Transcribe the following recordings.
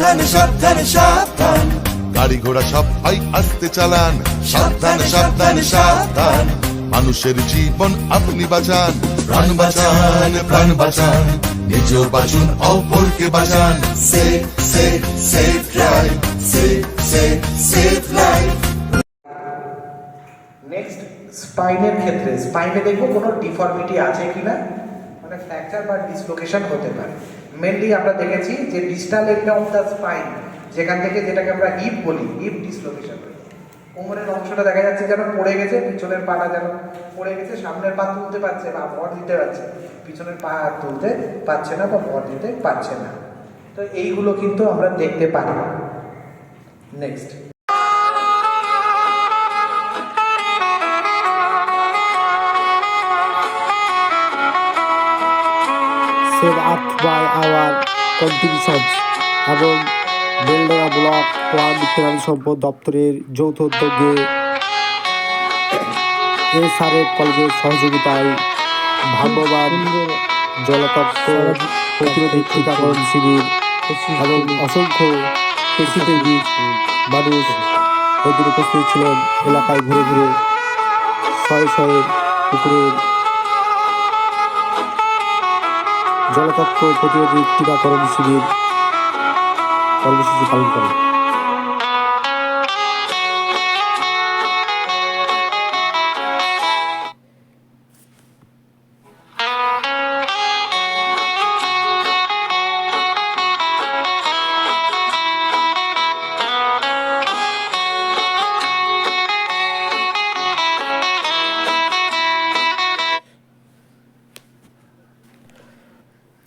সাবধান সাবধান সাবধান, গাড়ি ঘোড়া সবাই আস্তে চালান। সাবধান সাবধান সাবধান, মানুষের জীবন আপনি বাঁচান। প্রাণ বাঁচান প্রাণ বাঁচান, নিজেও বাঁচুন অপরকে বাঁচান। Safe safe safe drive, safe safe safe life. Next স্পাইনের ক্ষেত্রে, স্পাইনে দেখবো কোনো ডিফর্মিটি আছে কিনা, মানে ফ্র্যাকচার বা ডিসলোকেশন হতে পারে। মেনলি আমরা দেখেছি যে distal end of the spine, যেখান থেকে যেটাকে আমরা হিপ বলি, হিপ ডিসলোকেশন। কোমরের অংশটা দেখা যাচ্ছে যেন পড়ে গেছে, পিছনের পাটা যেন পড়ে গেছে, সামনের পা তুলতে পারছে বা ভর দিতে পারছে, পিছনের পা তুলতে পারছে না বা ভর দিতে পারছে না। তো এইগুলো কিন্তু আমরা দেখতে পারি। Next set up by our contributions এবং বেলডাঙ্গা ব্লক ওয়ার্ড প্রাণী সম্পদ দপ্তরের যৌথ উদ্যোগে এসআরএফ কলেজের সহযোগিতায় ভাগ্যবান জলতত্ত্ব প্রতিরোধী টিকাকরণ শিবির এবং অসংখ্য পেশিপ্রেমী মানুষ এদের উপস্থিত ছিলেন। এলাকায় ঘুরে ঘুরে শয়ে শয়ে পুকুরের জলতত্ত্ব প্রতিরোধী টিকাকরণ শিবির কর্মসূচি পালন করে।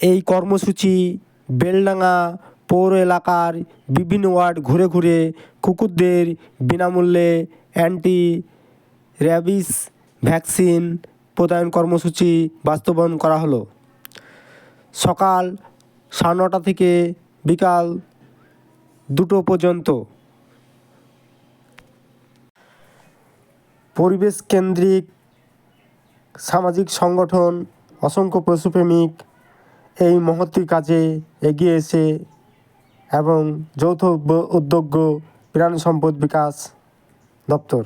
এই কর্মসূচি বেলডাঙ্গা পৌর এলাকার বিভিন্ন ওয়ার্ড ঘুরে ঘুরে কুকুরদের বিনামূল্যে অ্যান্টি র্যাবিস ভ্যাকসিন প্রদান কর্মসূচি বাস্তবায়ন করা হলো। সকাল 9:30 থেকে বিকাল 2টো পর্যন্ত। পরিবেশ কেন্দ্রিক সামাজিক সংগঠন অসংখ্য পশুপ্রেমিক এই মহতী কাজে এগিয়ে এসে এবং যৌথ উদ্যোগ প্রাণী সম্পদ বিকাশ দপ্তর।